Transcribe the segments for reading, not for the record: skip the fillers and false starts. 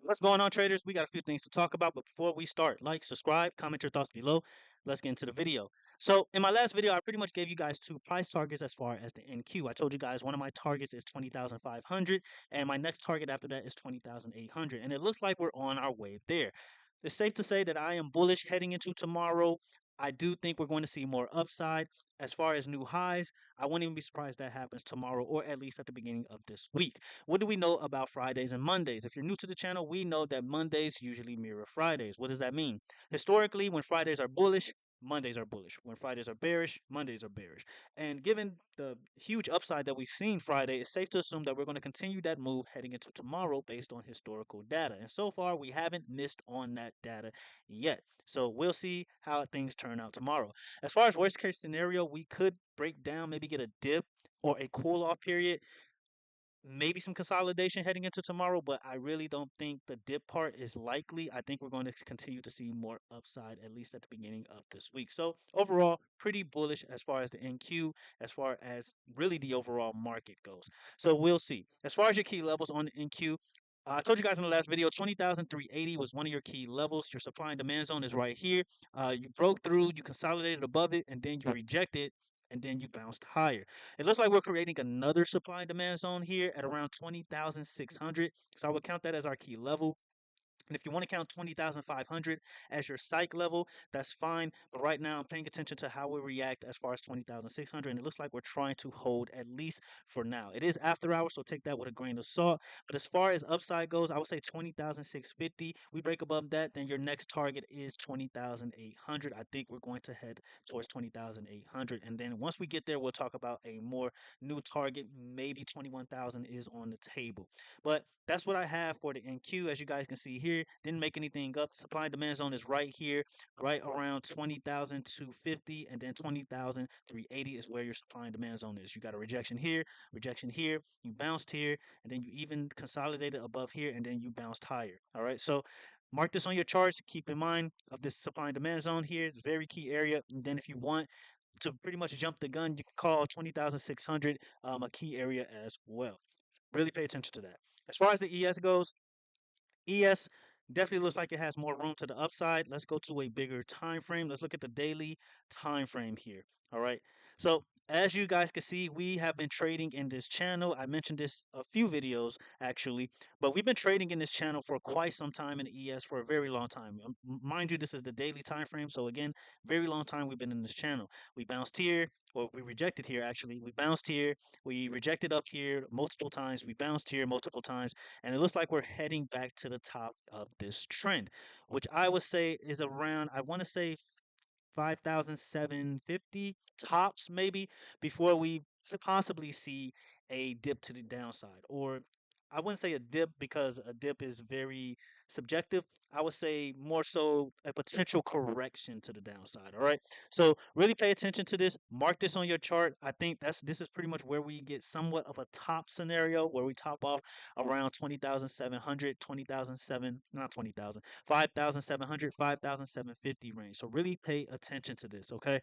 What's going on, traders? We got a few things to talk about, but before we start, like, subscribe, comment your thoughts below. Let's get into the video. So, in my last video, I pretty much gave you guys two price targets as far as the NQ. I told you guys one of my targets is 20,500, and my next target after that is 20,800. And it looks like we're on our way there. It's safe to say that I am bullish heading into tomorrow. I do think we're going to see more upside. As far as new highs, I wouldn't even be surprised that happens tomorrow or at least at the beginning of this week. What do we know about Fridays and Mondays? If you're new to the channel, we know that Mondays usually mirror Fridays. What does that mean? Historically, when Fridays are bullish, Mondays are bullish. When Fridays are bearish, Mondays are bearish. And given the huge upside that we've seen Friday, it's safe to assume that we're going to continue that move heading into tomorrow based on historical data. And so far, we haven't missed on that data yet. So we'll see how things turn out tomorrow. As far as worst case scenario, we could break down, maybe get a dip or a cool off period, maybe some consolidation heading into tomorrow, but I really don't think the dip part is likely. I think we're going to continue to see more upside, at least at the beginning of this week. So overall, pretty bullish as far as the NQ, as far as really the overall market goes. So we'll see. As far as your key levels on the NQ, I told you guys in the last video, 20,380 was one of your key levels. Your supply and demand zone is right here. You broke through, you consolidated above it, and then you rejected, and then you bounced higher. It looks like we're creating another supply and demand zone here at around 20,600. So I would count that as our key level. And if you want to count 20,500 as your psych level, that's fine. But right now, I'm paying attention to how we react as far as 20,600. And it looks like we're trying to hold at least for now. It is after hours, so take that with a grain of salt. But as far as upside goes, I would say 20,650. We break above that, then your next target is 20,800. I think we're going to head towards 20,800. And then once we get there, we'll talk about a more new target. Maybe 21,000 is on the table. But that's what I have for the NQ. As you guys can see here, didn't make anything up. Supply and demand zone is right here, right around 20,250, and then 20,380 is where your supply and demand zone is. You got a rejection here, you bounced here, and then you even consolidated above here, and then you bounced higher. All right, so mark this on your charts. Keep in mind of this supply and demand zone here. It's a very key area. And then if you want to pretty much jump the gun, you can call 20,600 a key area as well. Really pay attention to that. As far as the ES goes, ES definitely looks like it has more room to the upside. Let's go to a bigger time frame. Let's look at the daily time frame here. All right. So as you guys can see, we have been trading in this channel. I mentioned this a few videos actually, but we've been trading in this channel for quite some time in the ES for a very long time. Mind you, this is the daily time frame. So again, very long time we've been in this channel. We bounced here, or we rejected here actually. We bounced here, we rejected up here multiple times, we bounced here multiple times, and it looks like we're heading back to the top of this trend, which I would say is around, I want to say 5,750 tops, maybe, before we could possibly see a dip to the downside. Or I wouldn't say a dip because a dip is very subjective. I would say more so a potential correction to the downside. All right. So really pay attention to this. Mark this on your chart. I think this is pretty much where we get somewhat of a top scenario where we top off around 20,700, 20,007, not 20,000, 5,700, 5,750 range. So really pay attention to this, okay?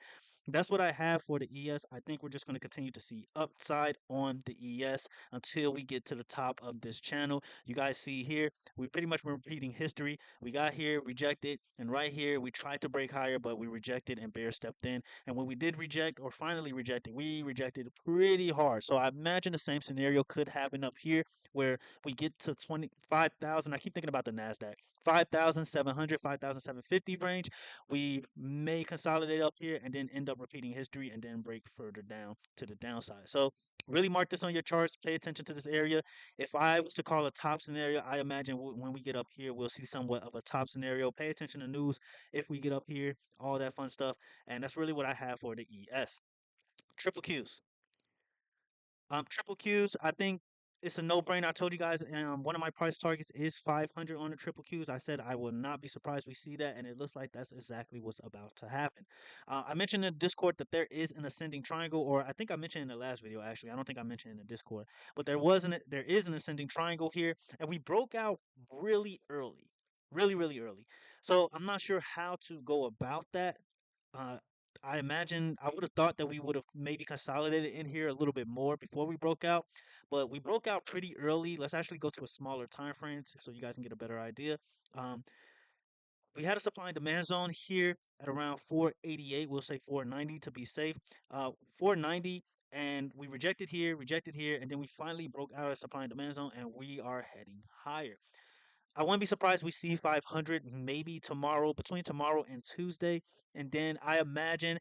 That's what I have for the ES. I think we're just going to continue to see upside on the ES until we get to the top of this channel. You guys see here, we pretty much been repeating history. We got here, rejected, and right here, we tried to break higher, but we rejected and bear stepped in. And when we did reject or finally rejected, we rejected pretty hard. So I imagine the same scenario could happen up here where we get to 25,000. I keep thinking about the NASDAQ, 5,700, 5,750 range. We may consolidate up here and then end up repeating history and then break further down to the downside. So really mark this on your charts. Pay attention to this area. If I was to call a top scenario, I imagine when we get up here, we'll see somewhat of a top scenario. Pay attention to news if we get up here, all that fun stuff. And that's really what I have for the ES. Triple Qs. Triple Qs, I think it's a no-brainer. I told you guys one of my price targets is 500 on the triple Qs. I said I will not be surprised we see that, and it looks like that's exactly what's about to happen. I mentioned in Discord that there is an ascending triangle, or I think I mentioned in the last video actually. I don't think I mentioned in the Discord, but there is an ascending triangle here, and we broke out really early, really early. So I'm not sure how to go about that. Uh, I imagine I would have thought that we would have maybe consolidated in here a little bit more before we broke out, but we broke out pretty early. Let's actually go to a smaller time frame so you guys can get a better idea. Um, we had a supply and demand zone here at around 488. We'll say 490 to be safe. 490, and we rejected here, and then we finally broke out of supply and demand zone, and we are heading higher. I wouldn't be surprised we see 500 maybe tomorrow, between tomorrow and Tuesday, and then I imagine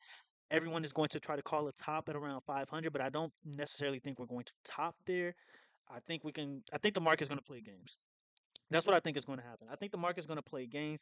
everyone is going to try to call a top at around 500, but I don't necessarily think we're going to top there. I think we can. I think the market is going to play games. That's what I think is going to happen. I think the market's going to play games.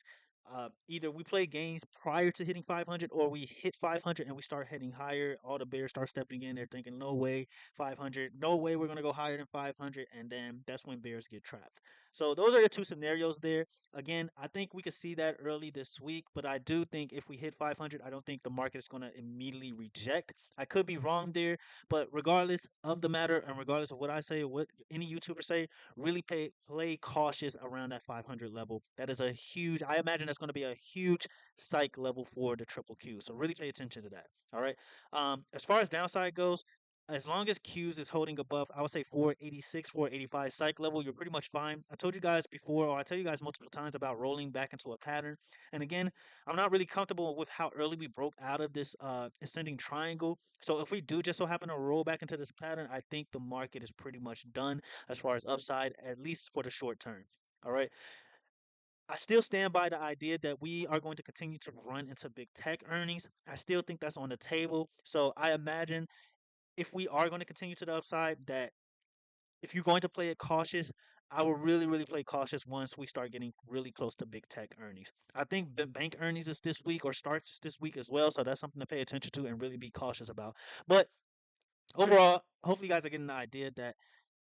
Either we play games prior to hitting 500, or we hit 500 and we start heading higher. All the bears start stepping in. They're thinking, no way, 500, no way, we're going to go higher than 500, and then that's when bears get trapped. So those are the two scenarios there. Again, I think we could see that early this week, but I do think if we hit 500, I don't think the market is going to immediately reject. I could be wrong there, but regardless of the matter, and regardless of what I say, what any YouTuber say, really play cautious around that 500 level. That is a huge. I imagine that's going to be a huge psych level for the triple Q. So really pay attention to that. All right. As far as downside goes, as long as Q's is holding above, I would say 486, 485 psych level, you're pretty much fine. I told you guys before, or I tell you guys multiple times about rolling back into a pattern. And again, I'm not really comfortable with how early we broke out of this ascending triangle. So if we do just so happen to roll back into this pattern, I think the market is pretty much done as far as upside, at least for the short term. All right. I still stand by the idea that we are going to continue to run into big tech earnings. I still think that's on the table. So I imagine if we are going to continue to the upside, that if you're going to play it cautious, I will really, really play cautious once we start getting really close to big tech earnings. I think the bank earnings is this week or starts this week as well. So that's something to pay attention to and really be cautious about. But overall, hopefully you guys are getting the idea that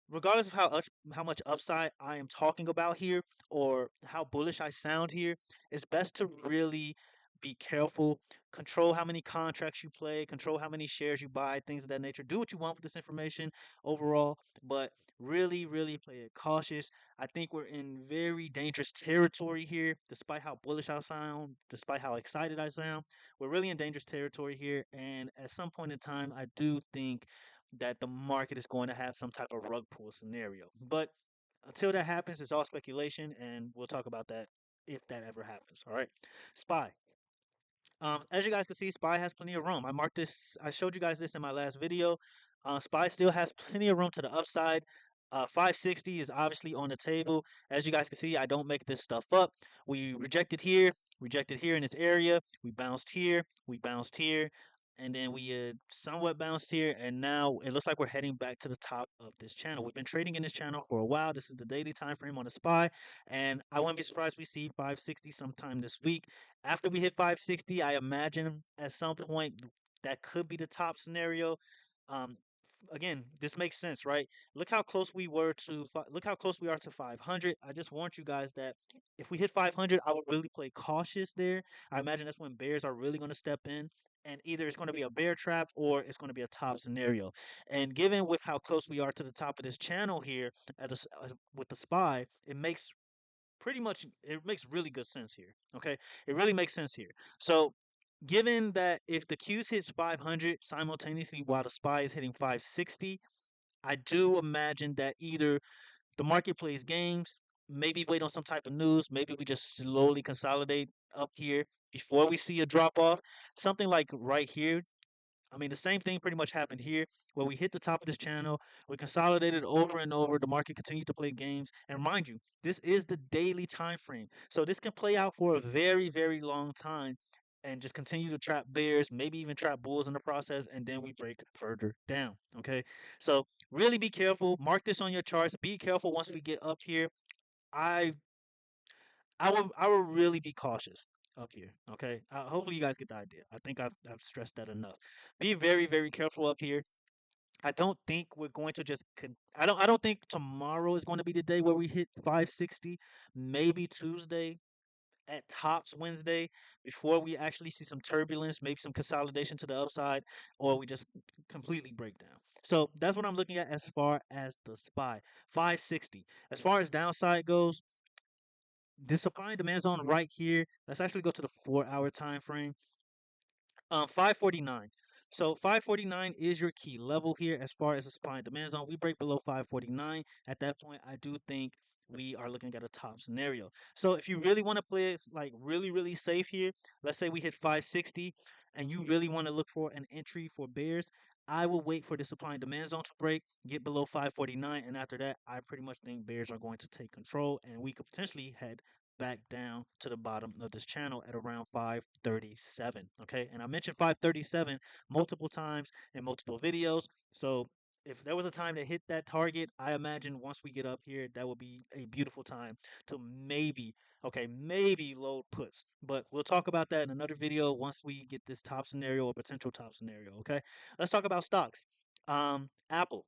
regardless of how much upside I am talking about here or how bullish I sound here, it's best to really be careful. Control how many contracts you play, control how many shares you buy, things of that nature. Do what you want with this information overall, but really, really play it cautious. I think we're in very dangerous territory here, despite how bullish I sound, despite how excited I sound. We're really in dangerous territory here, and at some point in time, I do think that the market is going to have some type of rug pull scenario. But until that happens, it's all speculation, and we'll talk about that if that ever happens. All right. SPY. As you guys can see, SPY has plenty of room. I marked this. I showed you guys this in my last video. SPY still has plenty of room to the upside. 560 is obviously on the table. As you guys can see, I don't make this stuff up. We rejected here in this area. We bounced here, and then we somewhat bounced here. And now it looks like we're heading back to the top of this channel. We've been trading in this channel for a while. This is the daily time frame on the SPY, and I wouldn't be surprised if we see 560 sometime this week. After we hit 560, I imagine at some point that could be the top scenario. Um, Again, this makes sense, right? Look how close we are to 500. I just warned you guys that if we hit 500, I would really play cautious there. I imagine that's when bears are really going to step in, and either it's going to be a bear trap or it's going to be a top scenario. And given with how close we are to the top of this channel here with the SPY, it makes really good sense here. Okay, it really makes sense here. So given that if the Q's hits 500 simultaneously while the SPY is hitting 560, I do imagine that either the market plays games, maybe wait on some type of news, maybe we just slowly consolidate up here before we see a drop off. Something like right here, I mean, the same thing pretty much happened here, where we hit the top of this channel, we consolidated over and over. The market continued to play games, and mind you, this is the daily time frame, so this can play out for a very, very long time, and just continue to trap bears, maybe even trap bulls in the process, and then we break further down. Okay, so really be careful. Mark this on your charts. Be careful once we get up here. I I will really be cautious up here. Okay. Hopefully you guys get the idea. I think I've stressed that enough. Be very, very careful up here. I don't think we're going to just. I don't think tomorrow is going to be the day where we hit 560. Maybe Tuesday, at tops Wednesday, before we actually see some turbulence, maybe some consolidation to the upside, or we just completely break down. So that's what I'm looking at as far as the SPY 560. As far as downside goes, this supply and demand zone right here. Let's actually go to the 4-hour time frame. 549. So 549 is your key level here as far as the supply and demand zone. We break below 549. At that point, I do think we are looking at a top scenario. So if you really want to play it like really, really safe here, let's say we hit 560 and you really want to look for an entry for bears, I will wait for the supply and demand zone to break, get below 549, and after that, I pretty much think bears are going to take control and we could potentially head back down to the bottom of this channel at around 537. Okay, and I mentioned 537 multiple times in multiple videos. So if there was a time to hit that target, I imagine once we get up here, that would be a beautiful time to maybe, okay, maybe load puts. But we'll talk about that in another video once we get this top scenario or potential top scenario. Okay, let's talk about stocks. Apple.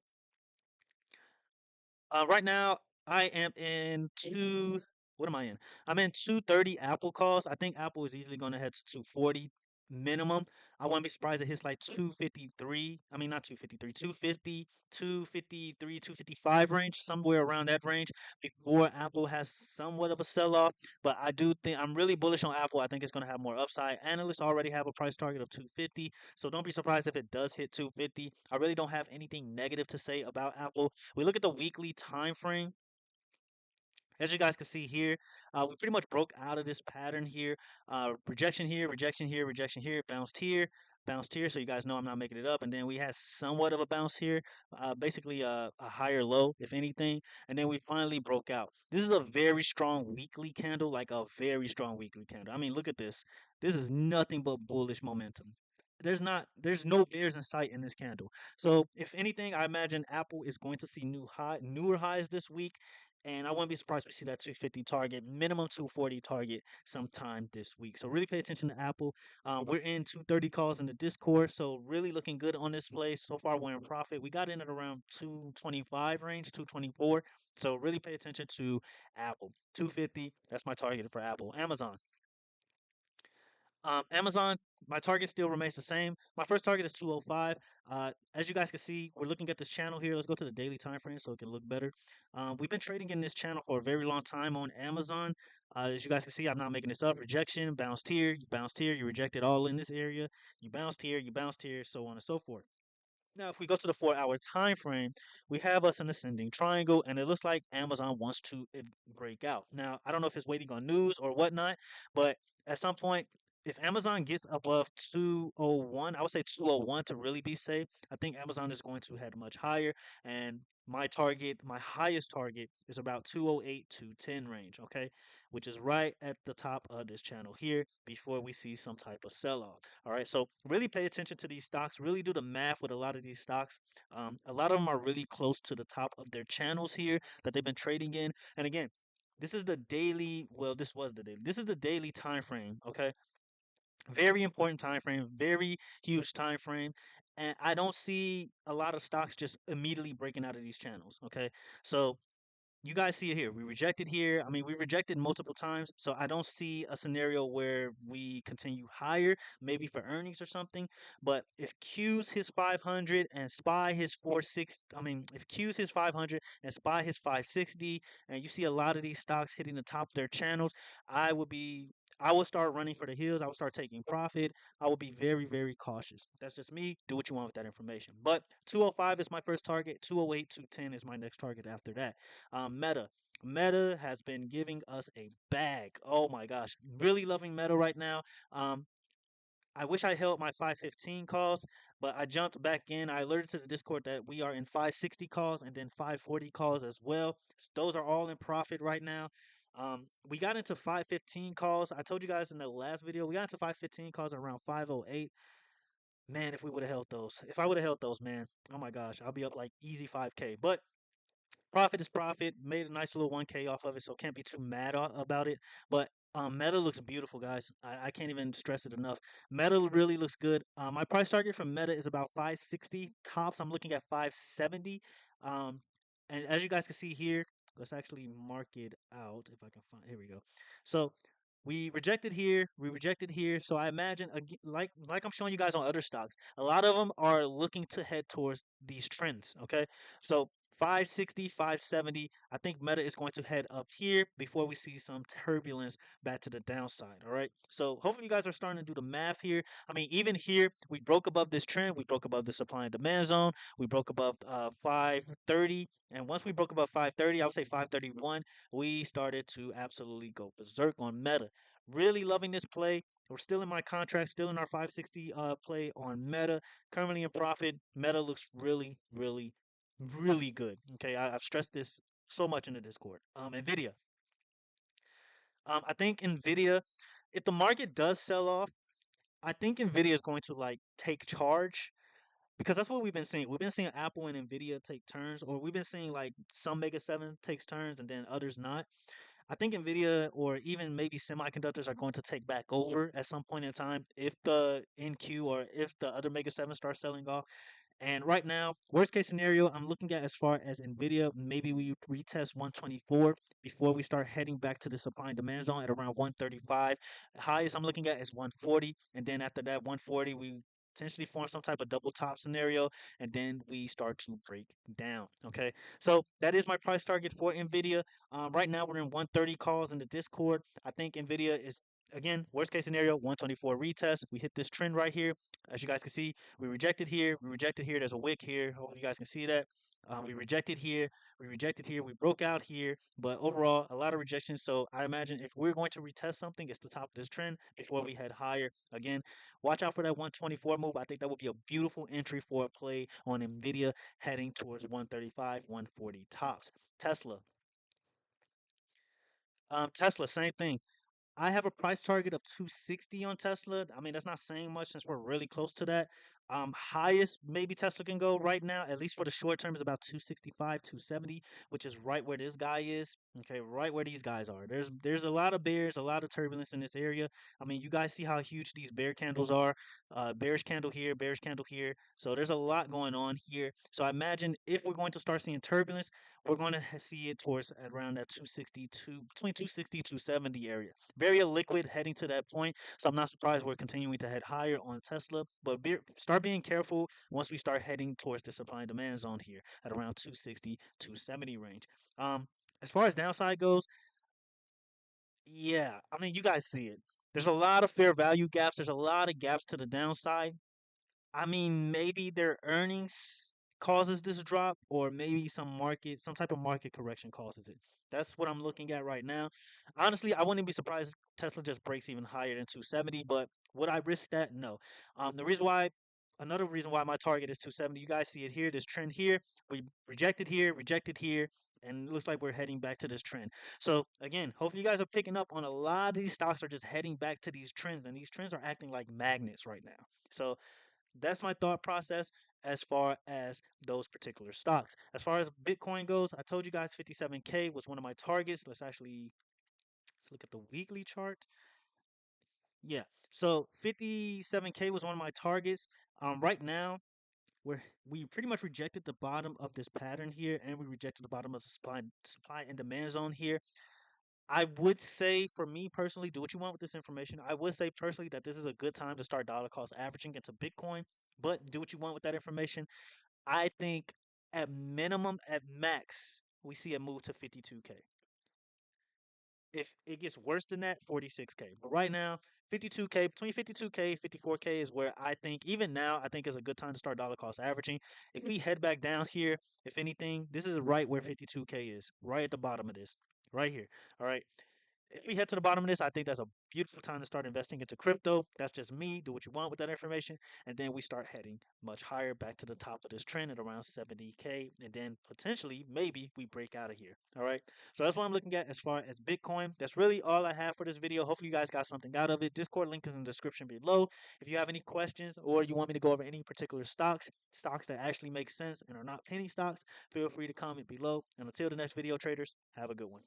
Right now, I am in two. What am I in? I'm in 230 Apple calls. I think Apple is easily going to head to 240 minimum. I wouldn't be surprised it hits like 253. I mean, not 253, 250, 253, 255 range, somewhere around that range before Apple has somewhat of a sell off. But I do think I'm really bullish on Apple. I think it's going to have more upside. Analysts already have a price target of 250. So don't be surprised if it does hit 250. I really don't have anything negative to say about Apple. We look at the weekly time frame. As you guys can see here, we pretty much broke out of this pattern here. Rejection here, rejection here, rejection here, bounced here, bounced here. So you guys know I'm not making it up. And then we had somewhat of a bounce here, basically a higher low, if anything. And then we finally broke out. This is a very strong weekly candle, like a very strong weekly candle. I mean, look at this. This is nothing but bullish momentum. There's no bears in sight in this candle. So if anything, I imagine Apple is going to see newer highs this week, and I wouldn't be surprised if we see that 250 target, minimum 240 target sometime this week. So really pay attention to Apple. We're in 230 calls in the Discord, so really looking good on this play. So far, we're in profit. We got in at around 225 range, 224. So really pay attention to Apple. 250, that's my target for Apple. Amazon. Amazon, my target still remains the same. My first target is 205. As you guys can see, we're looking at this channel here. Let's go to the daily time frame so it can look better. We've been trading in this channel for a very long time on Amazon. As you guys can see, I'm not making this up. Rejection, bounced here, you rejected all in this area. You bounced here, so on and so forth. Now, if we go to the 4 hour time frame, we have us an ascending triangle, and it looks like Amazon wants to break out. Now, I don't know if it's waiting on news or whatnot, but at some point, if Amazon gets above 201, I would say 201 to really be safe. I think Amazon is going to head much higher, and my target, my highest target, is about 208 to 10 range, okay, which is right at the top of this channel here before we see some type of sell off. All right, so really pay attention to these stocks. Really do the math with a lot of these stocks. A lot of them are really close to the top of their channels here that they've been trading in. And again, this is the daily. Well, this was the daily. This is the daily time frame. Okay, very important time frame. Very huge time frame. And I don't see a lot of stocks just immediately breaking out of these channels. Okay, so you guys see it here. We rejected here. I mean, we rejected multiple times, so I don't see a scenario where we continue higher, maybe for earnings or something. But if Q's his 500 and SPY his 460, I mean, if Q's his 500 and SPY his 560, and you see a lot of these stocks hitting the top of their channels, I would be. I would start running for the hills. I would start taking profit. I would be very, very cautious. That's just me. Do what you want with that information. But 205 is my first target. 208, 210 is my next target after that. Meta. Meta has been giving us a bag. Oh my gosh. Really loving Meta right now. Um, I wish I held my 515 calls, but I jumped back in. I alerted to the Discord that we are in 560 calls and then 540 calls as well. Those are all in profit right now. We got into 515 calls. I told you guys in the last video, we got into 515 calls around 508. Man, if we would have held those, if I would have held those, man, oh my gosh, I'll be up like easy 5K. But profit is profit. Made a nice little 1K off of it, so can't be too mad about it. But Meta looks beautiful, guys. I can't even stress it enough. Meta really looks good. My price target for Meta is about 560 tops. I'm looking at 570. Um, and as you guys can see here, let's actually mark it out if I can find. Here we go. So we rejected here, we rejected here. So I imagine, like I'm showing you guys on other stocks, a lot of them are looking to head towards these trends. Okay, so 560, 570. I think Meta is going to head up here before we see some turbulence back to the downside. All right. So hopefully you guys are starting to do the math here. I mean, even here, we broke above this trend. We broke above the supply and demand zone. We broke above 530. And once we broke above 530, I would say 531, we started to absolutely go berserk on Meta. Really loving this play. We're still in my contract, still in our 560 play on Meta. Currently in profit. Meta looks really, really, really good. Okay, I've stressed this so much in the Discord. Nvidia. I think Nvidia, if the market does sell off, I think Nvidia is going to like take charge because that's what we've been seeing. We've been seeing Apple and Nvidia take turns, or we've been seeing like some Mega Seven takes turns and then others not. I think Nvidia or even maybe semiconductors are going to take back over at some point in time if the NQ or if the other Mega Seven starts selling off. And right now, worst case scenario, I'm looking at as far as Nvidia, maybe we retest 124 before we start heading back to the supply and demand zone at around 135. Highest I'm looking at is 140, and then after that 140, we potentially form some type of double top scenario, and then we start to break down. Okay, so that is my price target for Nvidia. Right now we're in 130 calls in the Discord. I think Nvidia is again worst case scenario 124 retest. We hit this trend right here, as you guys can see. We rejected here. We rejected here. There's a wick here. Hope you guys can see that. We rejected here. We rejected here. We broke out here. But overall, a lot of rejection. So I imagine if we're going to retest something, it's the top of this trend before we head higher. Again, watch out for that 124 move. I think that would be a beautiful entry for a play on NVIDIA heading towards 135, 140 tops. Tesla. Tesla, same thing. I have a price target of 260 on Tesla. I mean, that's not saying much since we're really close to that. Highest maybe Tesla can go right now, at least for the short term, is about 265, 270, which is right where this guy is. Okay, right where these guys are. There's a lot of bears, a lot of turbulence in this area. I mean, you guys see how huge these bear candles are. Bearish candle here, bearish candle here. So there's a lot going on here. So I imagine if we're going to start seeing turbulence, we're going to see it towards around that 262, between 260 270 area. Very liquid heading to that point. So I'm not surprised we're continuing to head higher on Tesla. But start being careful once we start heading towards the supply and demand zone here at around 260, 270 range. As far as downside goes, yeah, I mean, you guys see it. There's a lot of fair value gaps. There's a lot of gaps to the downside. I mean, maybe their earnings causes this drop, or maybe some type of market correction causes it. That's what I'm looking at right now. Honestly, I wouldn't be surprised if Tesla just breaks even higher than 270, but would I risk that? No. Another reason why my target is 270, you guys see it here, this trend here. We rejected here, and it looks like we're heading back to this trend. So again, hopefully you guys are picking up on a lot of these stocks are just heading back to these trends, and these trends are acting like magnets right now. So that's my thought process as far as those particular stocks. As far as Bitcoin goes, I told you guys 57K was one of my targets. Let's look at the weekly chart. Yeah, so 57K was one of my targets. Right now we pretty much rejected the bottom of this pattern here, and we rejected the bottom of the supply and demand zone here. I would say, for me personally, do what you want with this information. I would say personally that this is a good time to start dollar cost averaging into Bitcoin, but do what you want with that information. I think at minimum, at max, we see a move to 52K. If it gets worse than that, 46K. But right now, 52K, between 52K, 54K is where I think, even now, I think is a good time to start dollar cost averaging. If we head back down here, if anything, this is right where 52K is, right at the bottom of this, right here. All right. If we head to the bottom of this, I think that's a beautiful time to start investing into crypto. That's just me. Do what you want with that information. And then we start heading much higher back to the top of this trend at around 70K. And then potentially, maybe we break out of here. All right. So that's what I'm looking at as far as Bitcoin. That's really all I have for this video. Hopefully, you guys got something out of it. Discord link is in the description below. If you have any questions or you want me to go over any particular stocks that actually make sense and are not penny stocks, feel free to comment below. And until the next video, traders, have a good one.